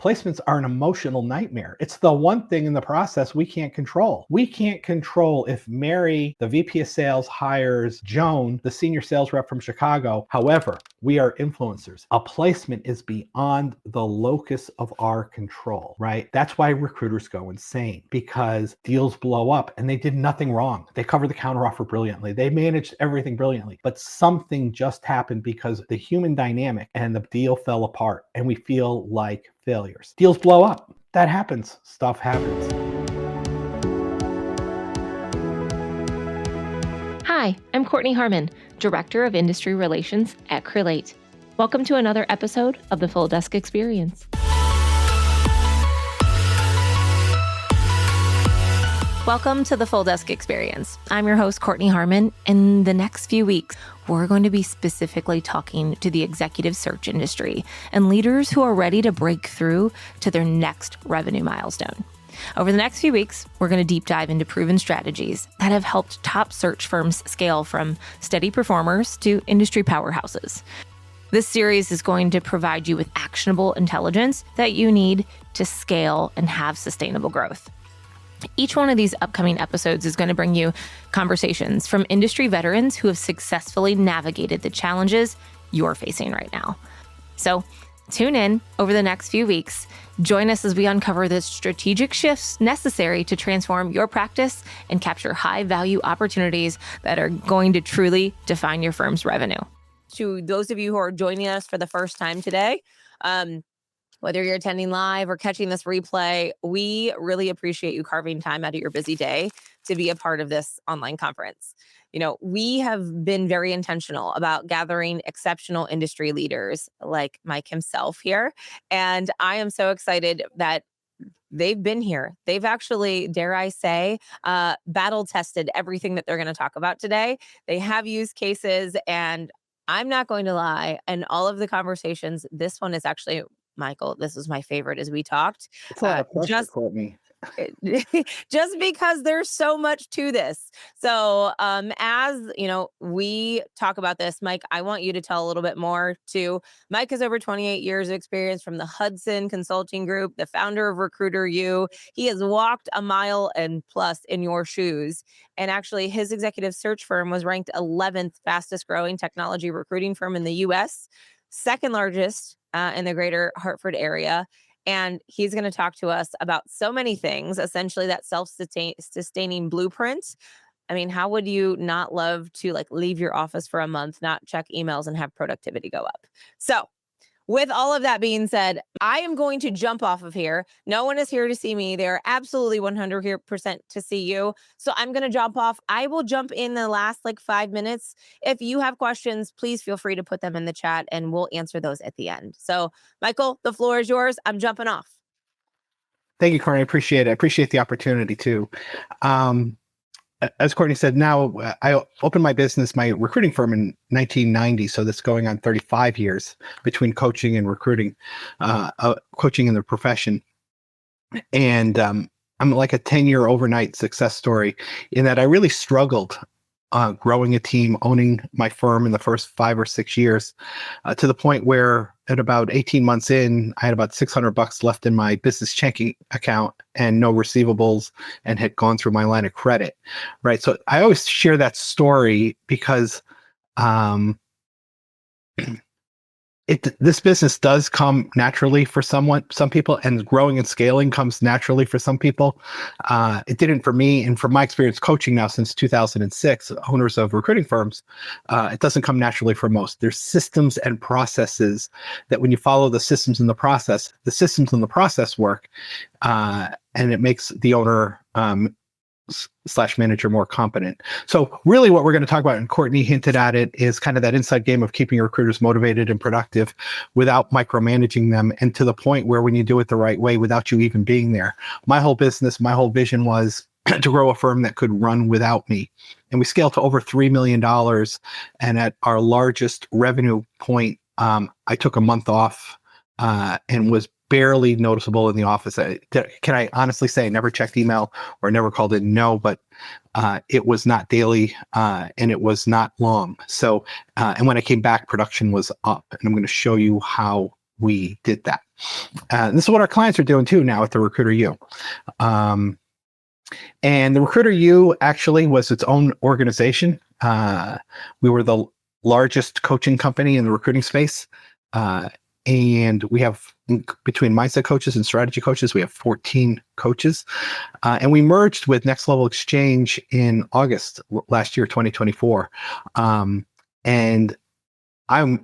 Placements are an emotional nightmare. It's the one thing in the process we can't control. We can't control if Mary, the VP of sales, hires Joan, the senior sales rep from Chicago. However, we are influencers. A placement is beyond the locus of our control, right? That's why recruiters go insane, because deals blow up and they did nothing wrong. They covered the counteroffer brilliantly. They managed everything brilliantly, but something just happened because the human dynamic and the deal fell apart and we feel like failures. Deals blow up. That happens. Stuff happens. Hi, I'm Kortney Harmon, Director of Industry Relations at Crelate. Welcome to another episode of the Full Desk Experience. Welcome to the Full Desk Experience. I'm your host, Kortney Harmon. In the next few weeks, we're going to be specifically talking to the executive search industry and leaders who are ready to break through to their next revenue milestone. Over the next few weeks, we're going to deep dive into proven strategies that have helped top search firms scale from steady performers to industry powerhouses. This series is going to provide you with actionable intelligence that you need to scale and have sustainable growth. Each one of these upcoming episodes is going to bring you conversations from industry veterans who have successfully navigated the challenges you're facing right now. So tune in over the next few weeks. Join us as we uncover the strategic shifts necessary to transform your practice and capture high-value opportunities that are going to truly define your firm's revenue. To those of you who are joining us for the first time today, whether you're attending live or catching this replay, we really appreciate you carving time out of your busy day to be a part of this online conference. You know, we have been very intentional about gathering exceptional industry leaders like Mike himself here. And I am so excited that they've been here. They've actually, dare I say, battle tested everything that they're going to talk about today. They have use cases, and I'm not going to lie. And all of the conversations, this one is actually, Michael, this is my favorite as we talked. It's a lot of pressure, Kortney. Just because there's so much to this. So as you know, we talk about this, Mike, I want you to tell a little bit more too. Mike has over 28 years of experience from the Hudson Consulting Group, the founder of RecruiterU. He has walked a mile and plus in your shoes. And actually his executive search firm was ranked 11th fastest growing technology recruiting firm in the US, second largest in the greater Hartford area. And he's going to talk to us about so many things, essentially that self-sustaining blueprint. I mean, how would you not love to leave your office for a month, not check emails, and have productivity go up? So with all of that being said, I am going to jump off of here. No one is here to see me. They're absolutely 100% to see you. So I'm going to jump off. I will jump in the last 5 minutes. If you have questions, please feel free to put them in the chat and we'll answer those at the end. So Michael, the floor is yours. I'm jumping off. Thank you, Kortney. I appreciate it. I appreciate the opportunity too. As Kortney said, now I opened my business, my recruiting firm in 1990. So that's going on 35 years between coaching and recruiting, coaching in the profession. And I'm like a 10-year overnight success story in that I really struggled growing a team, owning my firm in the first 5 or 6 years, to the point where at about 18 months in, I had about $600 left in my business checking account and no receivables, and had gone through my line of credit. Right. So I always share that story because this business does come naturally for some people, and growing and scaling comes naturally for some people. It didn't for me, and from my experience coaching now since 2006, owners of recruiting firms, it doesn't come naturally for most. There's systems and processes that when you follow the systems and the process work, and it makes the owner / manager more competent. So really what we're going to talk about, and Kortney hinted at it, is kind of that inside game of keeping your recruiters motivated and productive without micromanaging them, and to the point where when you do it the right way without you even being there. My whole business, my whole vision was to grow a firm that could run without me. And we scaled to over $3 million. And at our largest revenue point, I took a month off and was barely noticeable in the office. Can I honestly say I never checked email or never called in? No, but it was not daily and it was not long. So, and when I came back, production was up, and I'm going to show you how we did that. This is what our clients are doing too now at the RecruiterU. And the RecruiterU actually was its own organization. We were the largest coaching company in the recruiting space. And we have, between mindset coaches and strategy coaches, we have 14 coaches. And we merged with Next Level Exchange in August last year, 2024. And I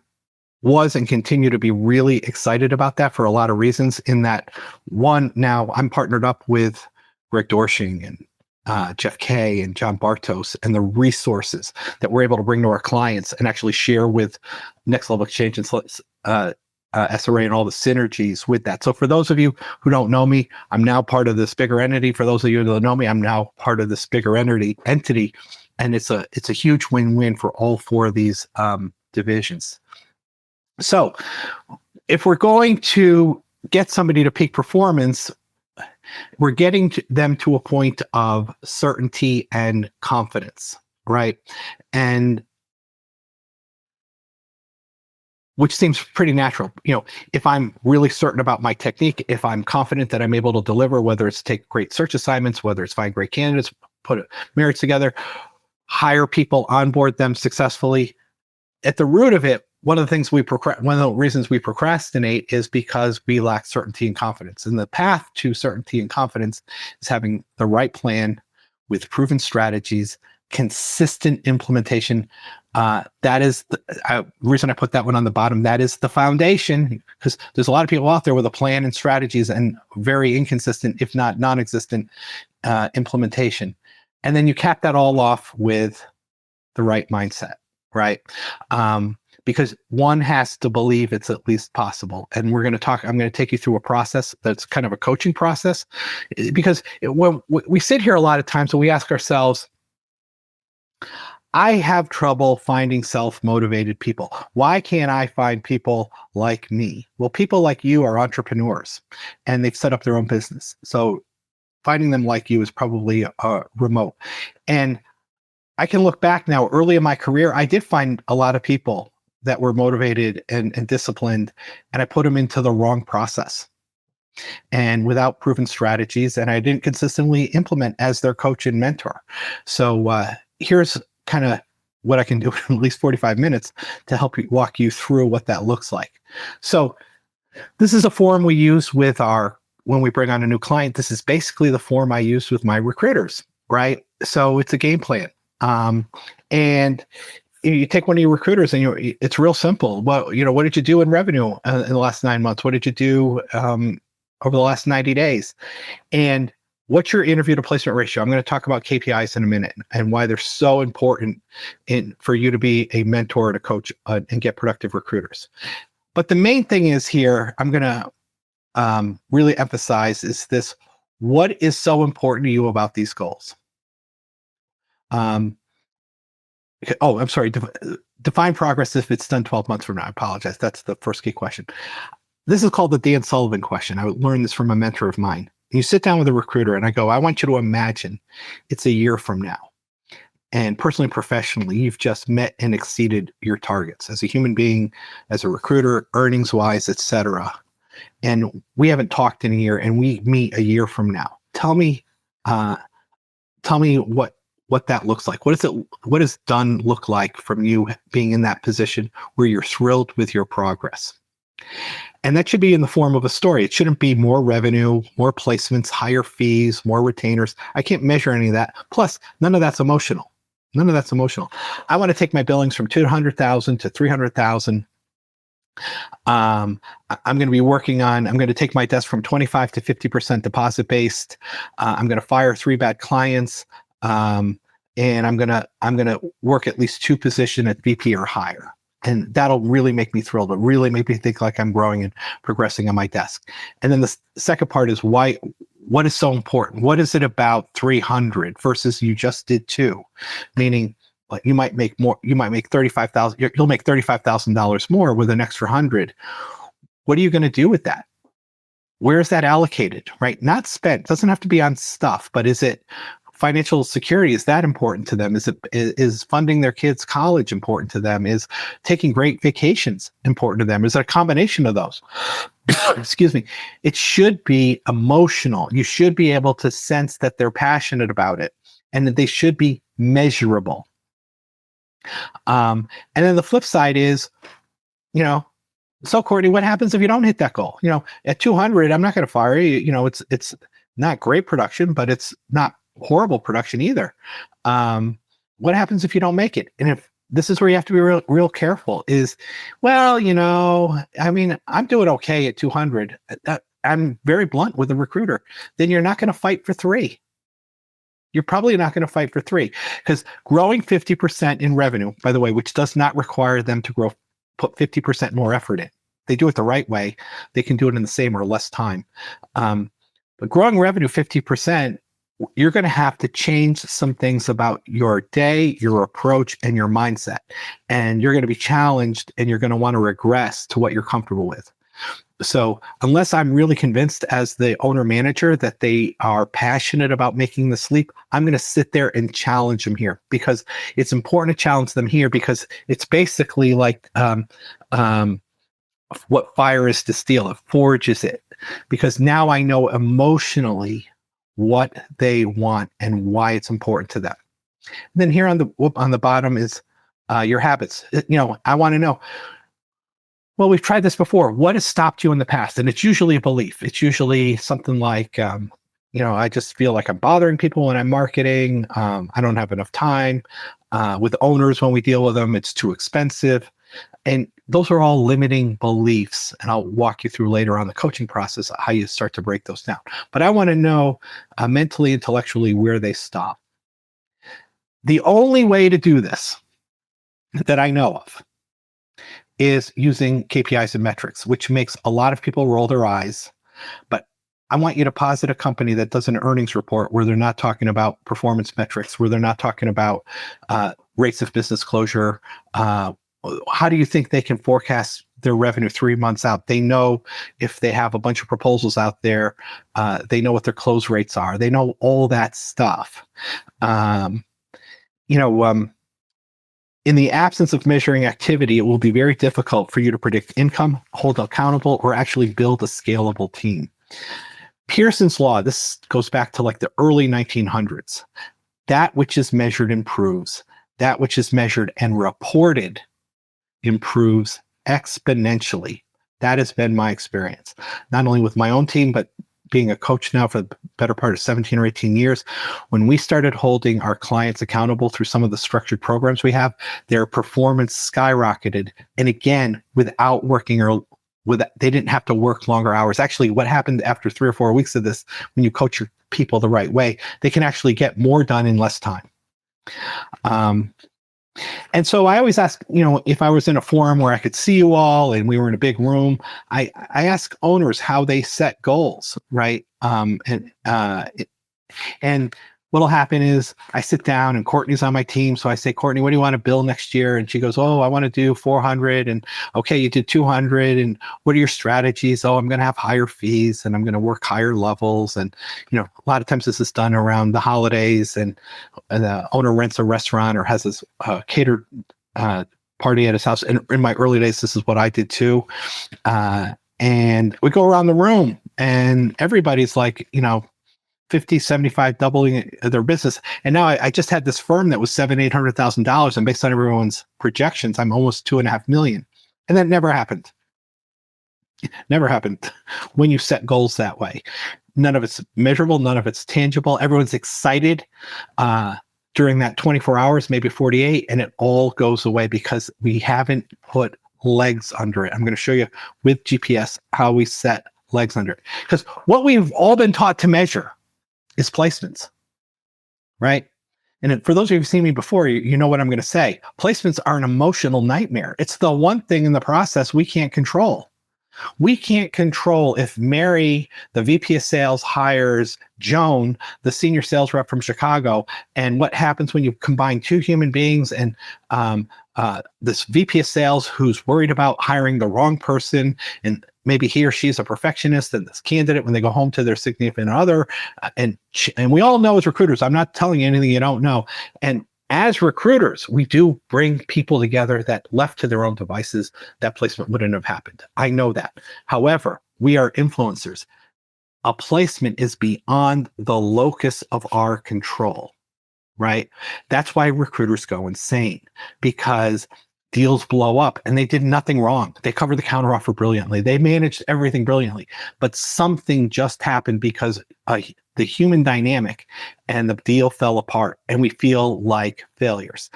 was and continue to be really excited about that for a lot of reasons. In that, one, now I'm partnered up with Greg Dorshing and Jeff Kay and John Bartos, and the resources that we're able to bring to our clients and actually share with Next Level Exchange and SRA and all the synergies with that. So for those of you who don't know me, I'm now part of this bigger entity. For those of you who know me, I'm now part of this bigger entity, and it's a huge win-win for all four of these divisions. So if we're going to get somebody to peak performance, we're getting them to a point of certainty and confidence, right? And which seems pretty natural. If I'm really certain about my technique, if I'm confident that I'm able to deliver, whether it's take great search assignments, whether it's find great candidates, put merits together, hire people, onboard them successfully, at the root of it, one of the reasons we procrastinate is because we lack certainty and confidence. And the path to certainty and confidence is having the right plan with proven strategies, consistent implementation. That is the reason I put that one on the bottom. That is the foundation, because there's a lot of people out there with a plan and strategies and very inconsistent, if not non-existent, implementation. And then you cap that all off with the right mindset, right? Because one has to believe it's at least possible. And I'm going to take you through a process that's kind of a coaching process, because when we sit here a lot of times and we ask ourselves, I have trouble finding self-motivated people. Why can't I find people like me? Well, people like you are entrepreneurs and they've set up their own business. So finding them like you is probably remote. And I can look back now, early in my career, I did find a lot of people that were motivated and disciplined, and I put them into the wrong process and without proven strategies, and I didn't consistently implement as their coach and mentor. So here's kind of what I can do in at least 45 minutes to walk you through what that looks like. So this is a form we use when we bring on a new client. This is basically the form I use with my recruiters, right? So it's a game plan. And you take one of your recruiters and it's real simple. Well, what did you do in revenue in the last 9 months? What did you do over the last 90 days? And what's your interview to placement ratio? I'm going to talk about KPIs in a minute and why they're so important for you to be a mentor and a coach and get productive recruiters. But the main thing is here, I'm going to really emphasize is this: what is so important to you about these goals? I'm sorry. Define progress if it's done 12 months from now. I apologize. That's the first key question. This is called the Dan Sullivan question. I learned this from a mentor of mine. You sit down with a recruiter and I go, I want you to imagine it's a year from now. And personally and professionally, you've just met and exceeded your targets as a human being, as a recruiter, earnings-wise, et cetera. And we haven't talked in a year, and we meet a year from now. Tell me what that looks like. What does done look like from you being in that position where you're thrilled with your progress? And that should be in the form of a story. It shouldn't be more revenue, more placements, higher fees, more retainers. I can't measure any of that. Plus, none of that's emotional. I want to take my billings from 200,000 to 300,000. I'm going to take my desk from 25 to 50% deposit based. I'm going to fire 3 bad clients. And I'm gonna work at least 2 positions at VP or higher, and that'll really make me thrilled. It'll really make me think like I'm growing and progressing on my desk. And then the second part is why. What is so important? What is it about 300 versus you just did 2? Meaning, like you might make more. You might make $35,000. You'll make $35,000 more with an extra 100. What are you going to do with that? Where is that allocated? Right? Not spent. Doesn't have to be on stuff, but is it financial security? Is that important to them? Is funding their kids' college important to them? Is taking great vacations important to them? Is it a combination of those? excuse me, it should be emotional. You should be able to sense that they're passionate about it and that they should be measurable. And then the flip side is, so Kortney, what happens if you don't hit that goal? At 200, I'm not going to fire you. It's not great production, but it's not horrible production either. What happens if you don't make it? And if this is where you have to be real careful is, I'm doing okay at 200. I'm very blunt with a recruiter. Then you're not going to fight for 3. You're probably not going to fight for 3 because growing 50% in revenue, by the way, which does not require them to put 50% more effort in. They do it the right way. They can do it in the same or less time. But growing revenue 50%, you're going to have to change some things about your day, your approach, and your mindset. And you're going to be challenged and you're going to want to regress to what you're comfortable with. So unless I'm really convinced as the owner manager that they are passionate about making the leap, I'm going to sit there and challenge them here because it's important to challenge them here because it's basically like what fire is to steel. It forges it because now I know emotionally what they want and why it's important to them. And then here on the bottom is your habits. I want to know, well, we've tried this before. What has stopped you in the past? And it's usually a belief. It's usually something like, I just feel like I'm bothering people when I'm marketing. I don't have enough time. With owners, when we deal with them, it's too expensive. And those are all limiting beliefs. And I'll walk you through later on the coaching process how you start to break those down. But I want to know mentally, intellectually, where they stop. The only way to do this that I know of is using KPIs and metrics, which makes a lot of people roll their eyes. But I want you to posit a company that does an earnings report where they're not talking about performance metrics, where they're not talking about rates of business closure. How do you think they can forecast their revenue 3 months out? They know if they have a bunch of proposals out there, they know what their close rates are. They know all that stuff. In the absence of measuring activity, it will be very difficult for you to predict income, hold accountable, or actually build a scalable team. Pearson's law, this goes back to like the early 1900s. That which is measured improves. That which is measured and reported improves exponentially. That has been my experience, not only with my own team, but being a coach now for the better part of 17 or 18 years. When we started holding our clients accountable through some of the structured programs we have, their performance skyrocketed. And again, without working they didn't have to work longer hours. Actually, what happened after 3 or 4 weeks of this, when you coach your people the right way, they can actually get more done in less time. And so I always ask, if I was in a forum where I could see you all and we were in a big room, I ask owners how they set goals, right? And what'll happen is I sit down and Kortney's on my team. So I say, Kortney, what do you want to bill next year? And she goes, oh, I want to do 400. And okay, you did 200. And what are your strategies? Oh, I'm going to have higher fees and I'm going to work higher levels. And, a lot of times this is done around the holidays and the owner rents a restaurant or has this catered party at his house. And in my early days, this is what I did too. And we go around the room and everybody's like, 50, 75, doubling their business. And now I just had this firm that was $700,000-$800,000. And based on everyone's projections, I'm almost $2.5 million. And that never happened. Never happened when you set goals that way. None of it's measurable. None of it's tangible. Everyone's excited during that 24 hours, maybe 48, and it all goes away because we haven't put legs under it. I'm going to show you with GPS how we set legs under it. Because what we've all been taught to measure is placements, right? And for those of you who've seen me before, you know what I'm going to say. Placements are an emotional nightmare. It's the one thing in the process we can't control. We can't control if Mary, the VP of sales, hires Joan, the senior sales rep from Chicago, and what happens when you combine two human beings and this VP of sales who's worried about hiring the wrong person, and maybe he or she's a perfectionist, and this candidate, when they go home to their significant other, and we all know as recruiters, I'm not telling you anything you don't know, and as recruiters, we do bring people together that left to their own devices, that placement wouldn't have happened. I know that. However, We are influencers. A placement is beyond the locus of our control, right? That's why recruiters go insane, because deals blow up and they did nothing wrong. They covered the counteroffer brilliantly. They managed everything brilliantly, but something just happened because the human dynamic and the deal fell apart and we feel like failures.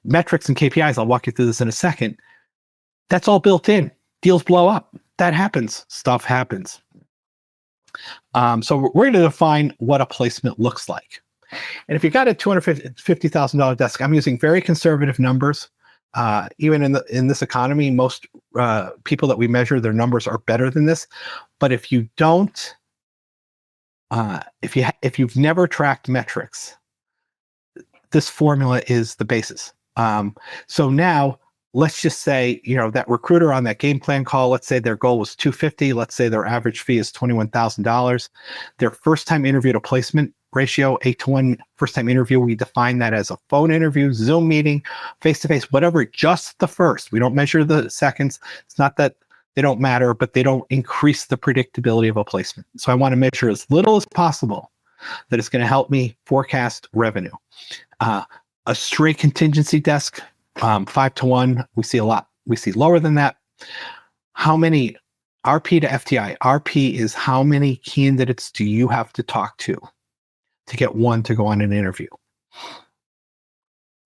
Metrics and KPIs, I'll walk you through this in a second. That's all built in. Deals blow up. That happens. Stuff happens. So we're going to define what a placement looks like. And if you got a $250,000 desk, I'm using very conservative numbers. Even in this economy, most people that we measure, their numbers are better than this. But if you don't, if you've never tracked metrics, this formula is the basis. So now let's just say, that recruiter on that game plan call, let's say their goal was 250. Let's say their average fee is $21,000. Their first time interview to placement ratio, 8-to-1 first time interview. We define that as a phone interview, Zoom meeting, face-to-face, whatever, just the first. We don't measure the seconds. It's not that they don't matter, but they don't increase the predictability of a placement. So I want to measure as little as possible that it's going to help me forecast revenue. A straight contingency desk, 5-to-1, we see a lot. We see lower than that. How many RP to FTI? RP is how many candidates do you have to talk to get one to go on an interview?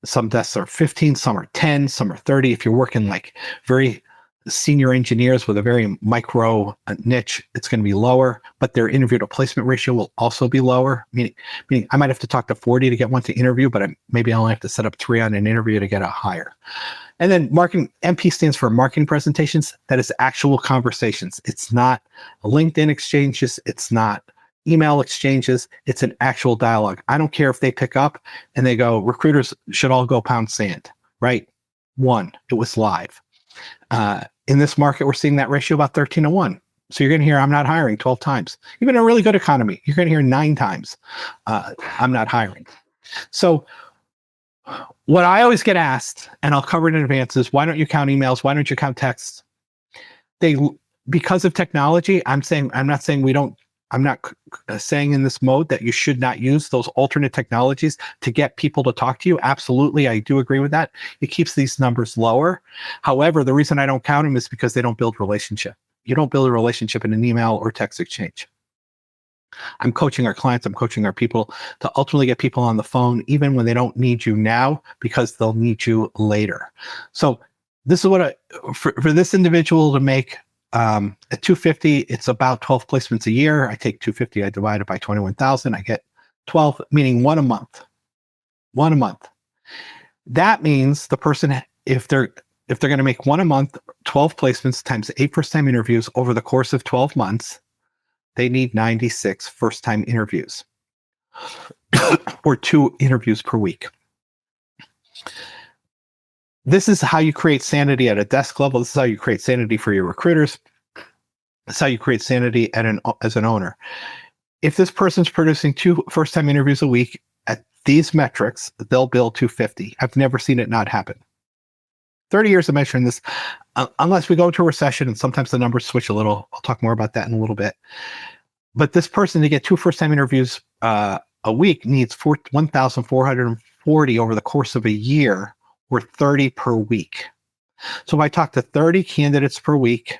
Some desks are 15, some are 10, some are 30. If you're working like very senior engineers with a very micro niche, it's going to be lower, but their interview to placement ratio will also be lower. Meaning I might have to talk to 40 to get one to interview, but maybe I only have to set up 3 on an interview to get a hire. And then marketing, MP stands for marketing presentations. That is actual conversations. It's not LinkedIn exchanges. It's not email exchanges. It's an actual dialogue. I don't care if they pick up and they go, recruiters should all go pound sand, right? 1, it was live. In this market, we're seeing that ratio about 13-to-1. So you're going to hear, I'm not hiring 12 times. Even in a really good economy, you're going to hear 9 times, I'm not hiring. So what I always get asked, and I'll cover it in advance, is why don't you count emails? Why don't you count texts? Because of technology, I'm not saying in this mode that you should not use those alternate technologies to get people to talk to you. Absolutely, I do agree with that. It keeps these numbers lower. However, the reason I don't count them is because they don't build relationship. You don't build a relationship in an email or text exchange. I'm coaching our clients, I'm coaching our people to ultimately get people on the phone, even when they don't need you now, because they'll need you later. So this is what for this individual to make at 250, it's about 12 placements a year. I take 250, I divide it by 21,000, I get 12, meaning 1 a month. 1 a month. That means the person, if they're going to make 1 a month, 12 placements times 8 first-time interviews over the course of 12 months, they need 96 first-time interviews or 2 interviews per week. This is how you create sanity at a desk level. This is how you create sanity for your recruiters. This is how you create sanity as an owner. If this person's producing 2 first-time interviews a week at these metrics, they'll bill 250. I've never seen it not happen. 30 years of measuring this, unless we go into a recession, and sometimes the numbers switch a little. I'll talk more about that in a little bit. But this person to get 2 first-time interviews a week needs 1,440 over the course of a year, or 30 per week. So if I talk to 30 candidates per week,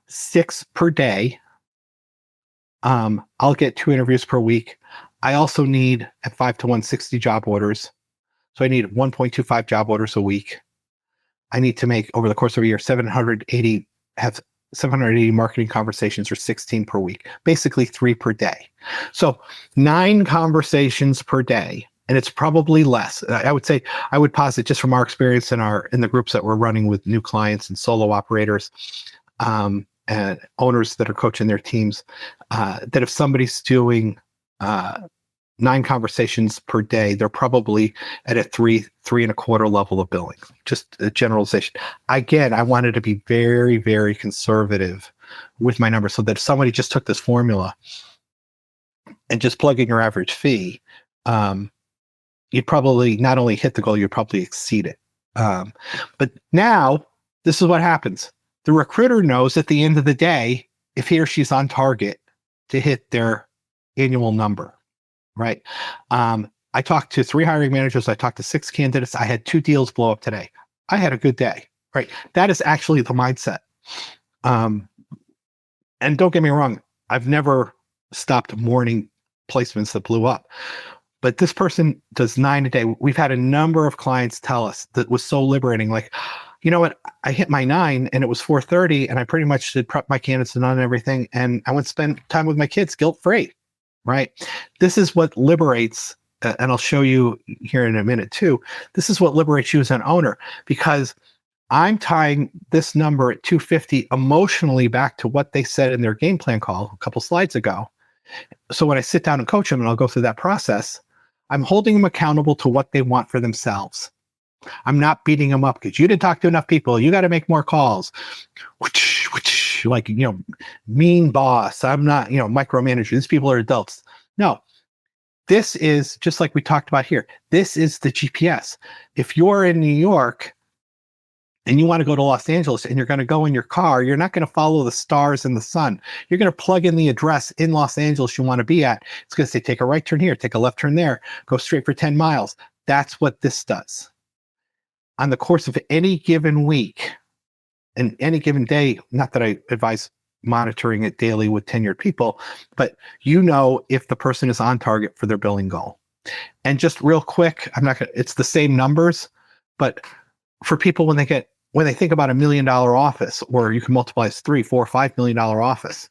6 per day, I'll get 2 interviews per week. I also need at 5-to-1 60 job orders. So I need 1.25 job orders a week. I need to make, over the course of a year, 780 marketing conversations, or 16 per week, basically 3 per day. So 9 conversations per day. And it's probably less. I would say, I would posit, just from our experience in the groups that we're running with new clients and solo operators, and owners that are coaching their teams, that if somebody's doing 9 conversations per day, they're probably at a 3.25 level of billing. Just a generalization. Again, I wanted to be very, very conservative with my numbers, so that if somebody just took this formula and just plug in your average fee, you'd probably not only hit the goal, you'd probably exceed it. But now, this is what happens. The recruiter knows at the end of the day if he or she's on target to hit their annual number, right? I talked to 3 hiring managers. I talked to 6 candidates. I had 2 deals blow up today. I had a good day, right? That is actually the mindset. And don't get me wrong, I've never stopped mourning placements that blew up. But this person does 9 a day. We've had a number of clients tell us that was so liberating. Like, you know what? I hit my 9 and it was 4:30 and I pretty much did prep my candidates and on everything. And I went to spend time with my kids guilt-free, right? This is what liberates, and I'll show you here in a minute too. This is what liberates you as an owner, because I'm tying this number at 250 emotionally back to what they said in their game plan call a couple slides ago. So when I sit down and coach them, and I'll go through that process, I'm holding them accountable to what they want for themselves. I'm not beating them up because you didn't talk to enough people. You got to make more calls. Like, mean boss. I'm not, micromanager. These people are adults. No, this is just like we talked about here. This is the GPS. If you're in New York and you want to go to Los Angeles and you're going to go in your car, you're not going to follow the stars and the sun. You're going to plug in the address in Los Angeles you want to be at. It's going to say, take a right turn here, take a left turn there, go straight for 10 miles. That's what this does. On the course of any given week and any given day, not that I advise monitoring it daily with tenured people, but if the person is on target for their billing goal. And just real quick, it's the same numbers, but for people when they think about $1 million office, or you can multiply as $3, $4, $5 million office.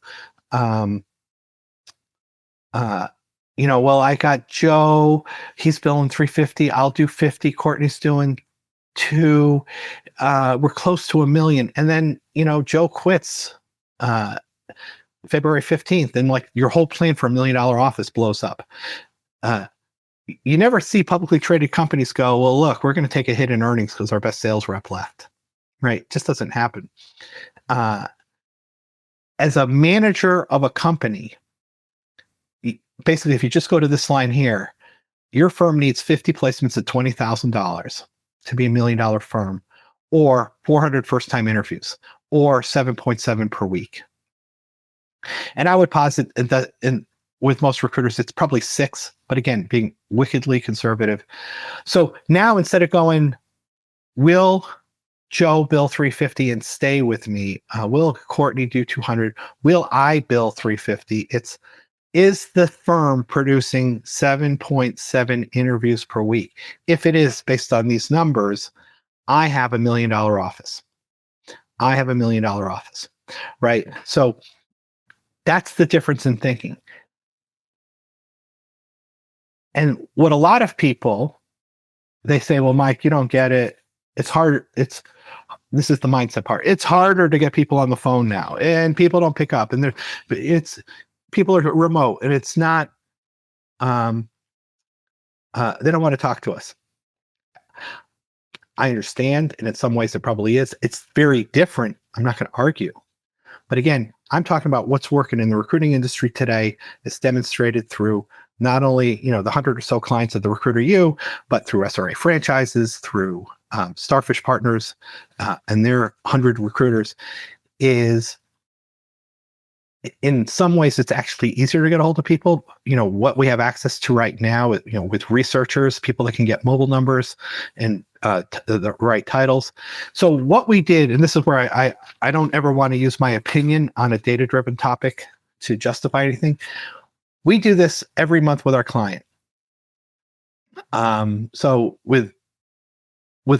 Well, I got Joe, he's billing 350. I'll do 50. Kortney's doing 2. We're close to $1 million. And then, Joe quits February 15th, and like your whole plan for $1 million office blows up. You never see publicly traded companies go, well, look, we're going to take a hit in earnings because our best sales rep left, right? It just doesn't happen. As a manager of a company, basically, if you just go to this line here, your firm needs 50 placements at $20,000 to be $1 million firm, or 400 first-time interviews, or 7.7 per week. And I would posit that with most recruiters, it's probably 6, but again, being wickedly conservative. So now instead of going, will Joe bill 350 and stay with me? Will Kortney do 200? Will I bill 350? Is the firm producing 7.7 interviews per week? If it is, based on these numbers, I have $1 million office. I have $1 million office, right? So that's the difference in thinking. And what a lot of people, they say, well, Mike, you don't get it. It's hard. This is the mindset part. It's harder to get people on the phone now, and people don't pick up, and people are remote, and it's not, they don't want to talk to us. I understand, and in some ways it probably is. It's very different. I'm not going to argue. But again, I'm talking about what's working in the recruiting industry today. It's demonstrated through not only, the 100 or so clients of the RecruiterU, but through SRA franchises, through Starfish Partners, and their 100 recruiters, is in some ways it's actually easier to get a hold of people. What we have access to right now, with researchers, people that can get mobile numbers and the right titles. So what we did, and this is where I don't ever want to use my opinion on a data-driven topic to justify anything. We do this every month with our client. So with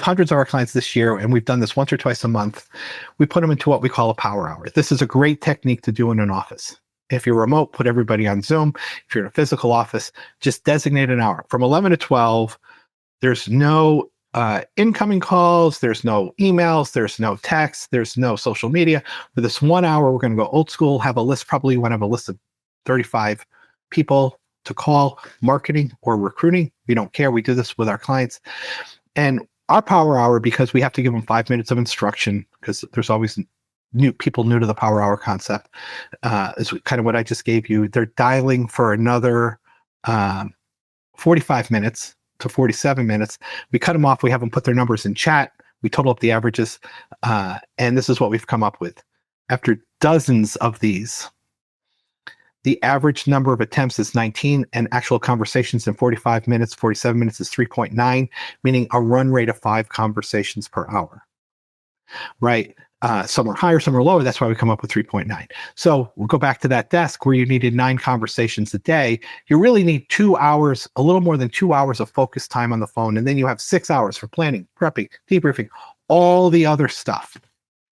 hundreds of our clients this year, and we've done this once or twice a month, we put them into what we call a power hour. This is a great technique to do in an office. If you're remote, put everybody on Zoom. If you're in a physical office, just designate an hour. From 11 to 12, there's no incoming calls, there's no emails, there's no text, there's no social media. For this 1 hour, we're going to go old school, have a list. Probably you want to have a list of 35 people to call, marketing or recruiting. We don't care. We do this with our clients. And our power hour, because we have to give them 5 minutes of instruction, because there's always new people new to the power hour concept, is kind of what I just gave you. They're dialing for another 45 minutes to 47 minutes. We cut them off. We have them put their numbers in chat. We total up the averages, and this is what we've come up with. After dozens of these, the average number of attempts is 19, and actual conversations in 45 minutes, 47 minutes is 3.9, meaning a run rate of 5 conversations per hour, right? Some are higher, some are lower. That's why we come up with 3.9. So we'll go back to that desk where you needed 9 conversations a day. You really need 2 hours, a little more than 2 hours of focused time on the phone. And then you have 6 hours for planning, prepping, debriefing, all the other stuff.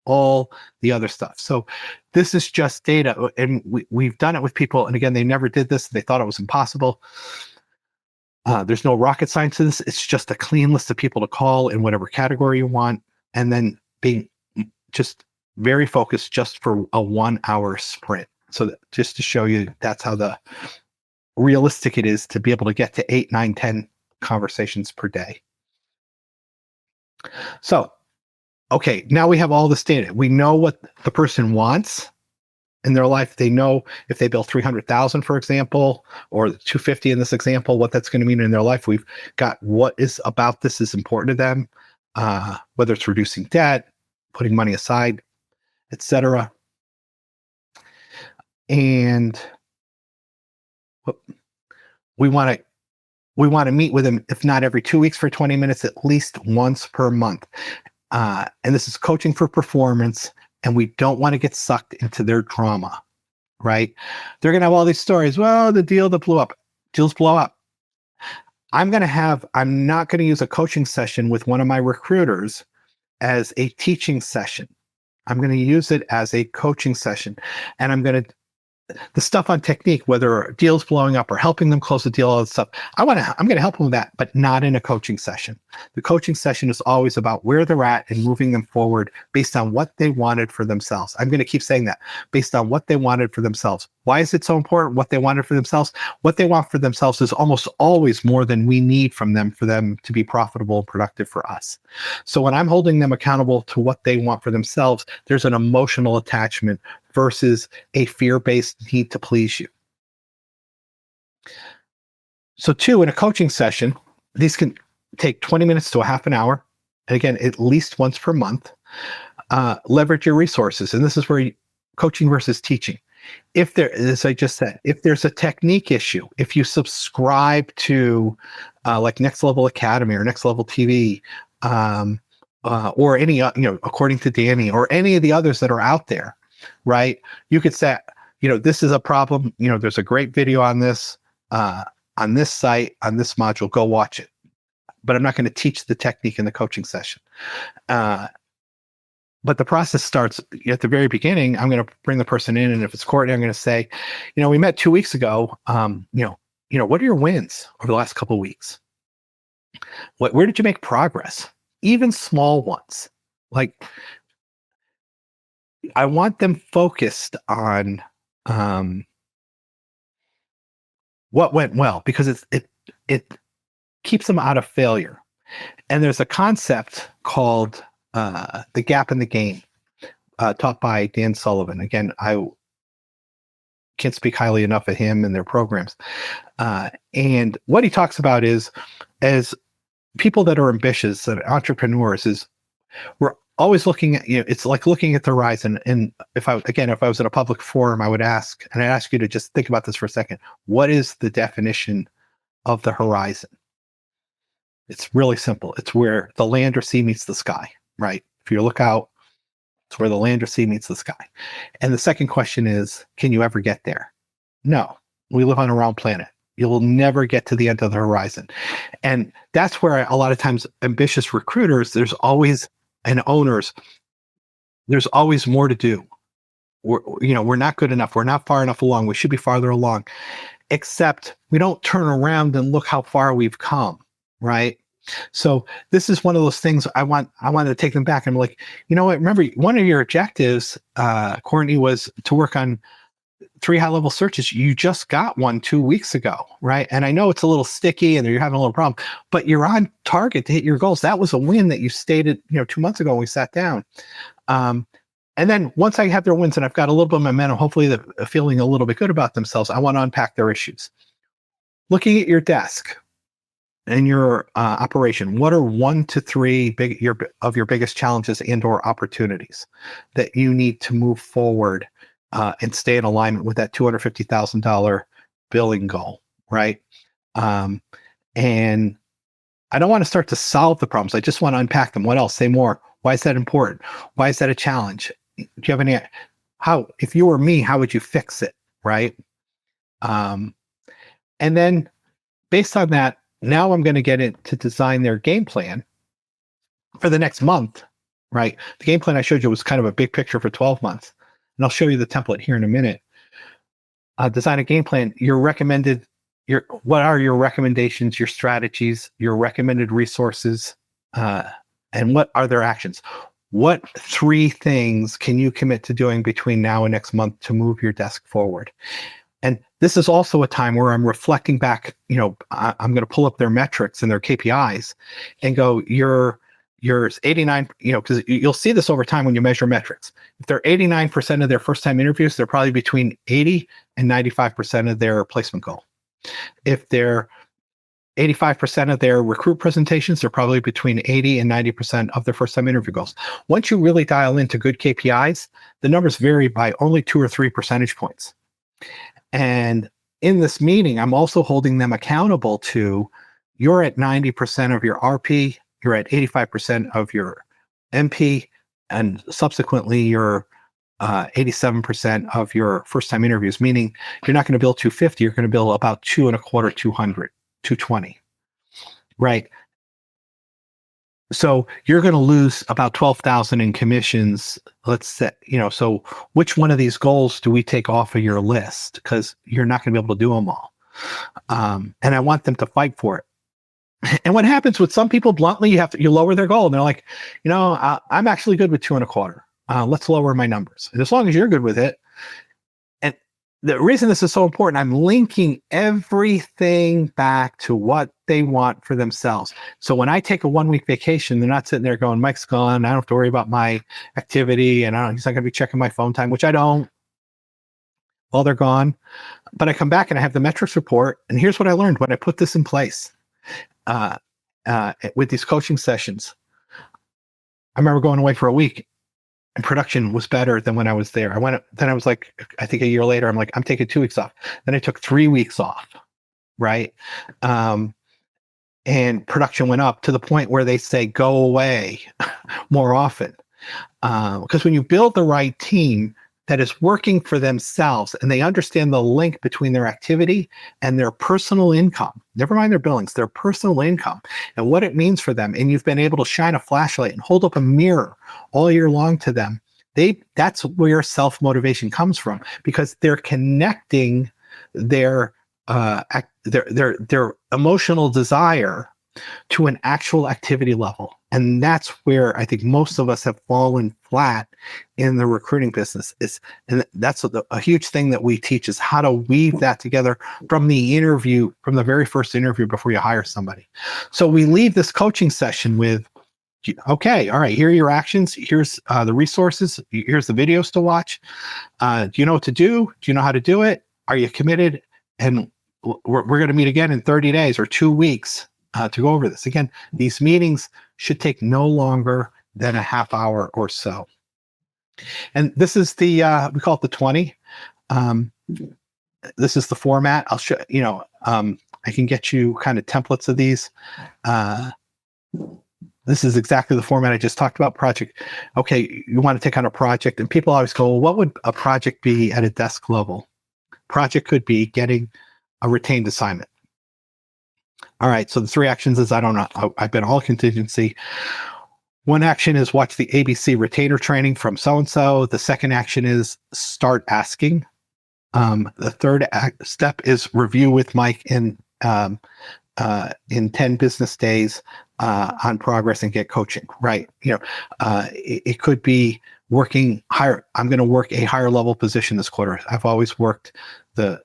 So this is just data. And we've done it with people. And again, they never did this. They thought it was impossible. There's no rocket science to this. It's just a clean list of people to call in whatever category you want. And then being just very focused just for a 1 hour sprint. So that, just to show you, that's how realistic it is to be able to get to 8, 9, 10 conversations per day. So, okay, now we have all this data. We know what the person wants in their life. They know if they bill 300,000, for example, or 250 in this example, what that's going to mean in their life. We've got what is about this is important to them, whether it's reducing debt, putting money aside, etc. And we want to meet with them, if not every 2 weeks for 20 minutes, at least once per month. And this is coaching for performance, and we don't want to get sucked into their drama, right? They're going to have all these stories. Well, the deal that blew up, deals blow up. I'm not going to use a coaching session with one of my recruiters as a teaching session. I'm going to use it as a coaching session. And the stuff on technique, whether deals blowing up or helping them close a deal, all that stuff, I'm going to help them with that, but not in a coaching session. The coaching session is always about where they're at and moving them forward based on what they wanted for themselves. I'm going to keep saying that, based on what they wanted for themselves. Why is it so important? What they wanted for themselves? What they want for themselves is almost always more than we need from them for them to be profitable and productive for us. So when I'm holding them accountable to what they want for themselves, there's an emotional attachment versus a fear-based need to please you. So 2, in a coaching session, these can take 20 minutes to a half an hour. And again, at least once per month. Leverage your resources. And this is where coaching versus teaching. As I just said, if there's a technique issue, if you subscribe to like Next Level Academy or Next Level TV, or any, according to Danny, or any of the others that are out there, right? You could say, this is a problem. There's a great video on this site, on this module, go watch it. But I'm not going to teach the technique in the coaching session. But the process starts at the very beginning. I'm going to bring the person in, and if it's Kortney, I'm going to say, we met 2 weeks ago. What are your wins over the last couple of weeks? Where did you make progress? Even small ones. Like, I want them focused on what went well, because it keeps them out of failure. And there's a concept called the gap in the gain, taught by Dan Sullivan. Again, I can't speak highly enough of him and their programs. And what he talks about is, as people that are ambitious and entrepreneurs, is we're always looking at, it's like looking at the horizon. And if I was in a public forum, I'd ask you to just think about this for a second. What is the definition of the horizon? It's really simple. It's where the land or sea meets the sky, right? If you look out, it's where the land or sea meets the sky. And the second question is, can you ever get there? No, we live on a round planet. You will never get to the end of the horizon. And that's where a lot of times ambitious recruiters, and owners, there's always more to do. We're not good enough. We're not far enough along. We should be farther along. Except we don't turn around and look how far we've come, right? So this is one of those things I wanted to take them back. I'm like, remember, one of your objectives, Kortney, was to work on 3 high-level searches. You just got one 2 weeks ago, right? And I know it's a little sticky and you're having a little problem, but you're on target to hit your goals. That was a win that you stated, 2 months ago when we sat down. And then once I have their wins and I've got a little bit of momentum, hopefully they're feeling a little bit good about themselves, I want to unpack their issues. Looking at your desk, in your operation, what are 1 to 3 of your biggest challenges and or opportunities that you need to move forward and stay in alignment with that $250,000 billing goal, right? And I don't want to start to solve the problems. I just want to unpack them. What else? Say more. Why is that important? Why is that a challenge? Do you have any? If you were me, how would you fix it, right? And then based on that, now I'm going to get it to design their game plan for the next month, right? The game plan I showed you was kind of a big picture for 12 months. And I'll show you the template here in a minute. Design a game plan. What are your recommendations, your strategies, your recommended resources, and what are their actions? What 3 things can you commit to doing between now and next month to move your desk forward? And this is also a time where I'm reflecting back, I'm going to pull up their metrics and their KPIs and go, you're 89, because you'll see this over time when you measure metrics. If they're 89% of their first time interviews, they're probably between 80 and 95% of their placement goal. If they're 85% of their recruit presentations, they're probably between 80 and 90% of their first time interview goals. Once you really dial into good KPIs, the numbers vary by only 2 or 3 percentage points. And in this meeting, I'm also holding them accountable to, you're at 90% of your RP, you're at 85% of your MP, and subsequently you're 87% of your first time interviews, meaning you're not going to bill 250, you're going to bill about 225, 200, 220, right? So you're going to lose about 12,000 in commissions. Let's say, so which one of these goals do we take off of your list? Because you're not going to be able to do them all. And I want them to fight for it. And what happens with some people, bluntly, you lower their goal and they're like, I'm actually good with 225. Let's lower my numbers. And as long as you're good with it. And the reason this is so important, I'm linking everything back to what they want for themselves. So when I take a 1-week vacation, they're not sitting there going, Mike's gone, I don't have to worry about my activity, and he's not going to be checking my phone time, which I don't, while they're gone. But I come back and I have the metrics report, and here's what I learned when I put this in place with these coaching sessions. I remember going away for a week, and production was better than when I was there. Then I was like, I think a year later, I'm like, I'm taking 2 weeks off. Then I took 3 weeks off, right? And production went up to the point where they say, go away more often. Because when you build the right team that is working for themselves and they understand the link between their activity and their personal income, never mind their billings, their personal income and what it means for them, and you've been able to shine a flashlight and hold up a mirror all year long to them, that's where self-motivation comes from, because they're connecting their emotional desire to an actual activity level. And that's where I think most of us have fallen flat in the recruiting business. And that's a huge thing that we teach, is how to weave that together from the very first interview before you hire somebody. So we leave this coaching session with, okay, all right, here are your actions. Here's the resources. Here's the videos to watch. Do you know what to do? Do you know how to do it? Are you committed? And we're going to meet again in 30 days or 2 weeks to go over this. Again, these meetings should take no longer than a half hour or so. And this is we call it the 20. This is the format. I'll show, I can get you kind of templates of these. This is exactly the format I just talked about. Project. Okay, you want to take on a project, and people always go, well, what would a project be at a desk level? Project could be getting a retained assignment. All right, so the 3 actions is, I don't know, I've been all contingency. 1 action is watch the ABC retainer training from so-and-so. The 2nd action is start asking. The 3rd step is review with Mike in 10 business days on progress and get coaching, right? It could be working higher. I'm going to work a higher level position this quarter. I've always worked the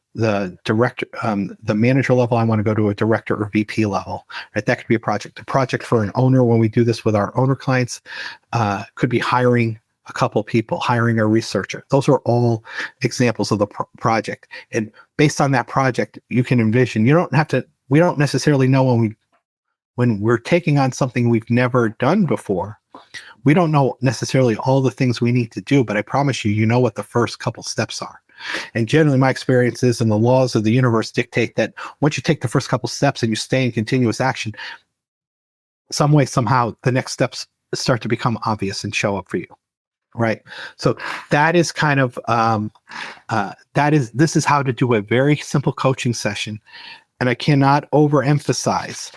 director, the manager level. I want to go to a director or VP level, right? That could be a project. A project for an owner, when we do this with our owner clients, could be hiring a couple people, hiring a researcher. Those are all examples of the project. And based on that project, you can envision, we don't necessarily know when we when we're taking on something we've never done before, we don't know necessarily all the things we need to do, but I promise you, you know what the first couple steps are. And generally, my experiences and the laws of the universe dictate that once you take the first couple steps and you stay in continuous action, some way, somehow, the next steps start to become obvious and show up for you. Right. So that is kind of, this is how to do a very simple coaching session. And I cannot overemphasize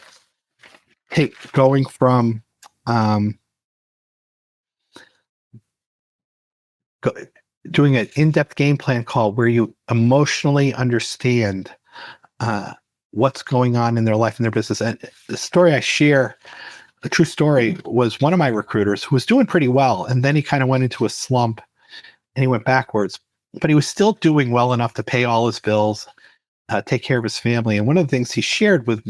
going from, doing an in-depth game plan call where you emotionally understand what's going on in their life and their business. And the story I share, a true story, was one of my recruiters who was doing pretty well. And then he kind of went into a slump and he went backwards, but he was still doing well enough to pay all his bills, take care of his family. And one of the things he shared with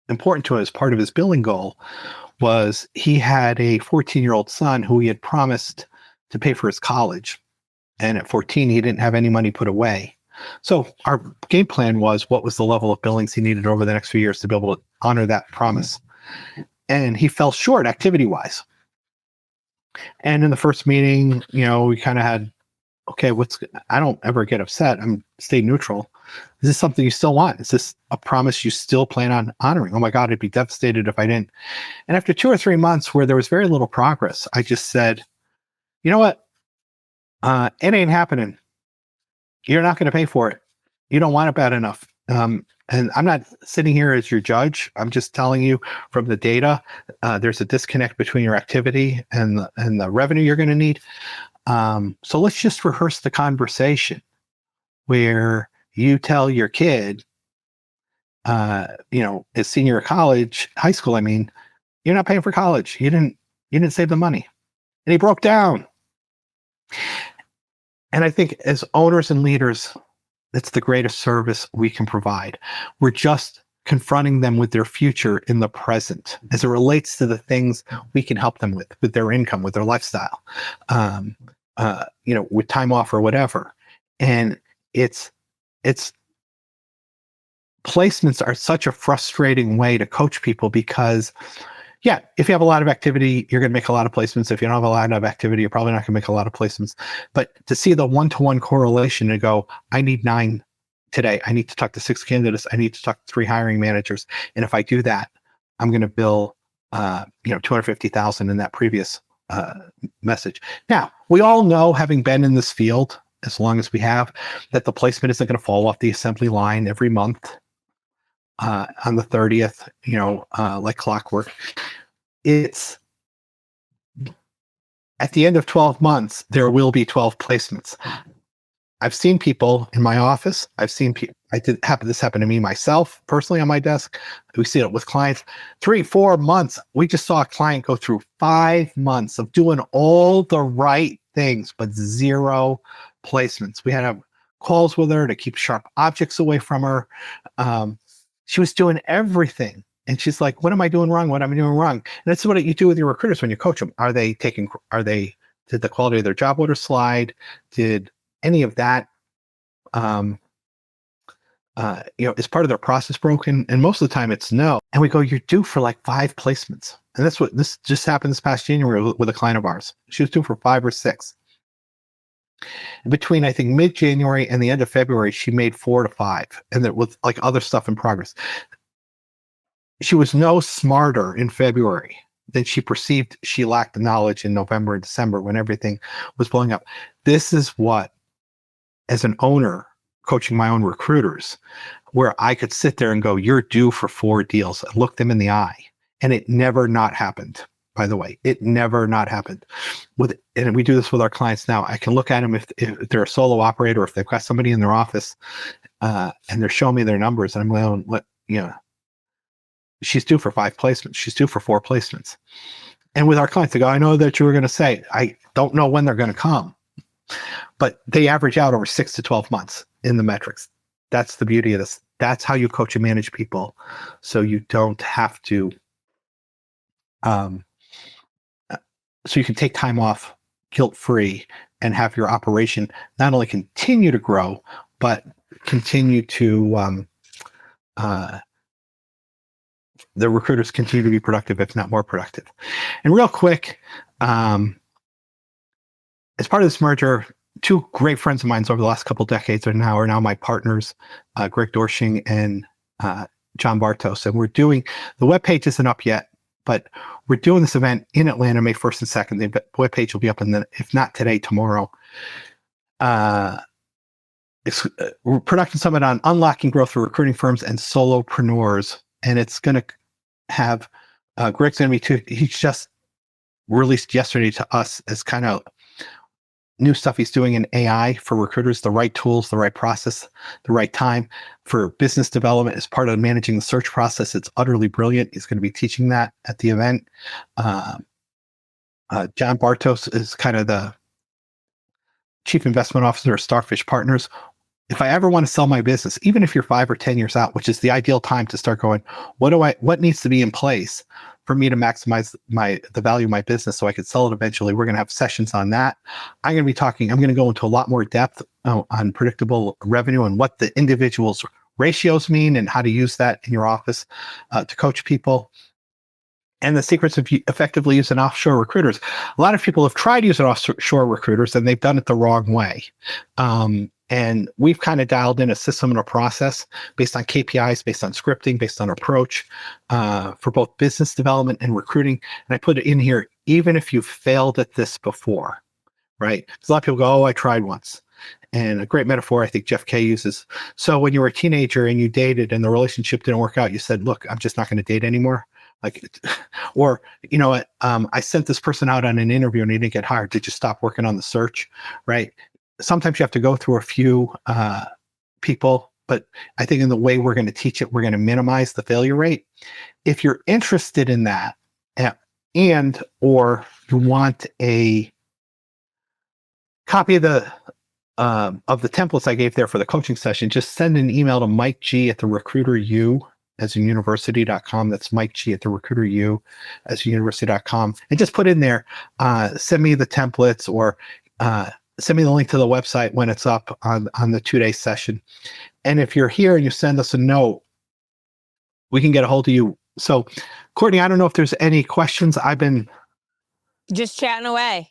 important to him as part of his billing goal was he had a 14-year-old son who he had promised to pay for his college. And at 14, he didn't have any money put away. So our game plan was, what was the level of billings he needed over the next few years to be able to honor that promise? And he fell short activity-wise. And in the first meeting, we kind of had, okay, I don't ever get upset. Stay neutral. Is this something you still want? Is this a promise you still plan on honoring? Oh my God, I'd be devastated if I didn't. And after 2 or 3 months where there was very little progress, I just said, you know what? It ain't happening. You're not going to pay for it. You don't want it bad enough. And I'm not sitting here as your judge. I'm just telling you from the data, there's a disconnect between your activity and the revenue you're going to need. So let's just rehearse the conversation where you tell your kid, is senior college, high school, you're not paying for college. You didn't save the money. And he broke down. And I think as owners and leaders, it's the greatest service we can provide. We're just confronting them with their future in the present as it relates to the things we can help them with their income, with their lifestyle, with time off or whatever. And it's placements are such a frustrating way to coach people because, yeah, if you have a lot of activity, you're going to make a lot of placements. If you don't have a lot of activity, you're probably not going to make a lot of placements. But to see the one-to-one correlation and go, I need 9 today. I need to talk to 6 candidates. I need to talk to 3 hiring managers. And if I do that, I'm going to bill, $250,000 in that previous message. Now, we all know, having been in this field as long as we have, that the placement isn't going to fall off the assembly line every month on the 30th, like clockwork. It's at the end of 12 months, there will be 12 placements. I've seen people in my office. I've seen people. This happened to me myself personally on my desk. We see it with clients. 3-4 months. We just saw a client go through 5 months of doing all the right things, but 0 placements. We had to have calls with her to keep sharp objects away from her. She was doing everything. And she's like, what am I doing wrong? What am I doing wrong? And that's what you do with your recruiters when you coach them. Did the quality of their job order slide? Did any of that, is part of their process broken? And most of the time it's no. And we go, you're due for like 5 placements. And that's what this just happened this past January with a client of ours. She was due for 5 or 6. And between, I think, mid-January and the end of February, she made 4 to 5. And there was like other stuff in progress. She was no smarter in February than she perceived she lacked the knowledge in November and December when everything was blowing up. This is what, as an owner coaching my own recruiters, where I could sit there and go, you're due for 4 deals, and look them in the eye. And it never not happened, by the way. It never not happened. And we do this with our clients now. I can look at them if they're a solo operator, or if they've got somebody in their office and they're showing me their numbers, and I'm going, she's due for 5 placements. She's due for 4 placements. And with our clients, they go, I know that you were going to say, I don't know when they're going to come, but they average out over 6 to 12 months in the metrics. That's the beauty of this. That's how you coach and manage people. So you don't have to, so you can take time off guilt-free and have your operation not only continue to grow, but continue to the recruiters continue to be productive, if not more productive. And real quick, as part of this merger, two great friends of mine over the last couple of decades are now my partners, Greg Dorshing and John Bartos. And the webpage isn't up yet, but we're doing this event in Atlanta, May 1st and 2nd. The webpage will be up if not today, tomorrow. It's production summit on unlocking growth for recruiting firms and solopreneurs. And it's going to have, Greg's going to be too, he's just released yesterday to us as kind of new stuff he's doing in AI for recruiters, the right tools, the right process, the right time for business development as part of managing the search process. It's utterly brilliant. He's going to be teaching that at the event. John Bartos is kind of the chief investment officer of Starfish Partners. If I ever want to sell my business, even if you're 5 or 10 years out, which is the ideal time to start going, what needs to be in place for me to maximize the value of my business so I could sell it eventually? We're going to have sessions on that. I'm going to go into a lot more depth on predictable revenue and what the individual's ratios mean and how to use that in your office to coach people. And the secrets of effectively using offshore recruiters. A lot of people have tried using offshore recruiters and they've done it the wrong way. And we've kind of dialed in a system and a process based on KPIs, based on scripting, based on approach for both business development and recruiting. And I put it in here, even if you've failed at this before, right? Because a lot of people go, oh, I tried once. And a great metaphor I think Jeff Kay uses. So when you were a teenager and you dated and the relationship didn't work out, you said, look, I'm just not going to date anymore. Or, you know what, I sent this person out on an interview and he didn't get hired. Did you stop working on the search, right? Sometimes you have to go through a few people, but I think in the way we're going to teach it, we're going to minimize the failure rate. If you're interested in that or you want a copy of the templates I gave there for the coaching session, just send an email to Mike G at the RecruiterU as in university.com. That's Mike G at the RecruiterU as in university.com. And just put in there, send me the templates or send me the link to the website when it's up on the 2-day session. And if you're here and you send us a note, we can get a hold of you. So, Kortney, I don't know if there's any questions. I've been just chatting away.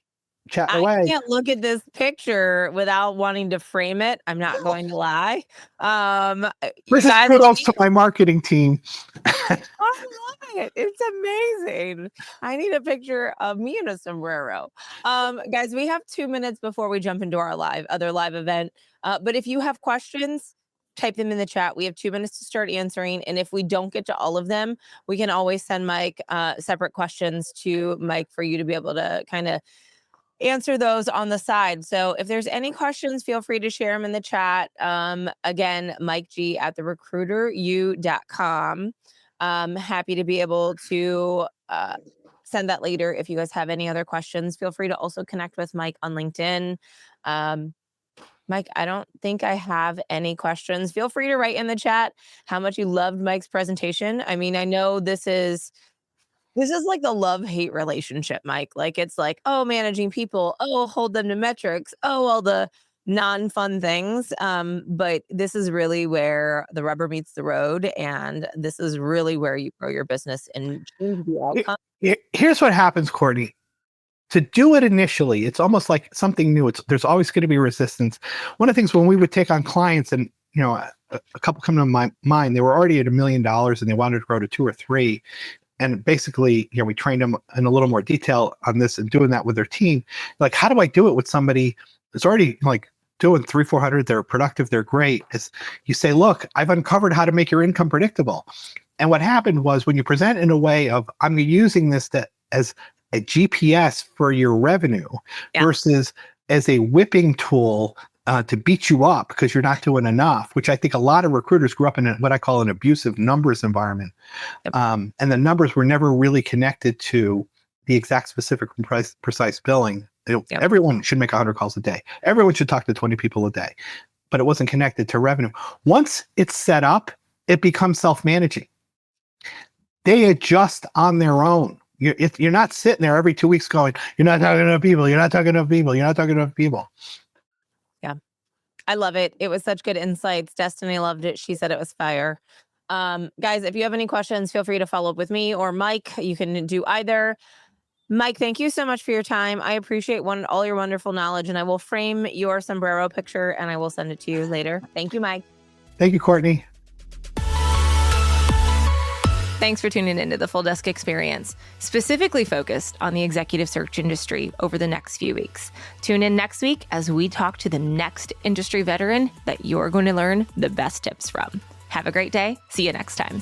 I can't look at this picture without wanting to frame it. I'm not going to lie. This is kudos to my marketing team. I love it. It's amazing. I need a picture of me in a sombrero. Guys, we have 2 minutes before we jump into our other live event. But if you have questions, type them in the chat. We have 2 minutes to start answering. And if we don't get to all of them, we can always send Mike separate questions to Mike for you to be able to kind of answer those on the side. So if there's any questions, feel free to share them in the chat. Again, Mike G at the RecruiterU.com. Happy to be able to send that later. If you guys have any other questions, feel free to also connect with Mike on LinkedIn. Mike, I don't think I have any questions. Feel free to write in the chat how much you loved Mike's presentation. I mean, I know this is like the love-hate relationship, Mike. Like, it's like, oh, managing people. Oh, hold them to metrics. Oh, all the non-fun things. But this is really where the rubber meets the road. And this is really where you grow your business and change the outcome. Here's what happens, Kortney. To do it initially, it's almost like something new. There's always going to be resistance. One of the things when we would take on clients and, you know, a couple come to my mind, they were already at $1 million and they wanted to grow to 2 or 3. And basically, you know, we trained them in a little more detail on this and doing that with their team. Like, how do I do it with somebody that's already like doing 300-400? They're productive. They're great. Is you say, look, I've uncovered how to make your income predictable. And what happened was when you present in a way of, I'm using this as a GPS for your revenue versus as a whipping tool to beat you up because you're not doing enough, which I think a lot of recruiters grew up in what I call an abusive numbers environment. Yep. And the numbers were never really connected to the exact specific precise billing. Yep. Everyone should make 100 calls a day. Everyone should talk to 20 people a day, but it wasn't connected to revenue. Once it's set up, it becomes self-managing. They adjust on their own. You're not sitting there every 2 weeks going, you're not talking to enough people. You're not talking to enough people. You're not talking to enough people. Yeah. I love it. It was such good insights. Destiny loved it. She said it was fire. Guys, if you have any questions, feel free to follow up with me or Mike. You can do either. Mike, thank you so much for your time. I appreciate all your wonderful knowledge, and I will frame your sombrero picture and I will send it to you later. Thank you, Mike. Thank you, Kortney. Thanks for tuning into the Full Desk Experience, specifically focused on the executive search industry over the next few weeks. Tune in next week as we talk to the next industry veteran that you're going to learn the best tips from. Have a great day. See you next time.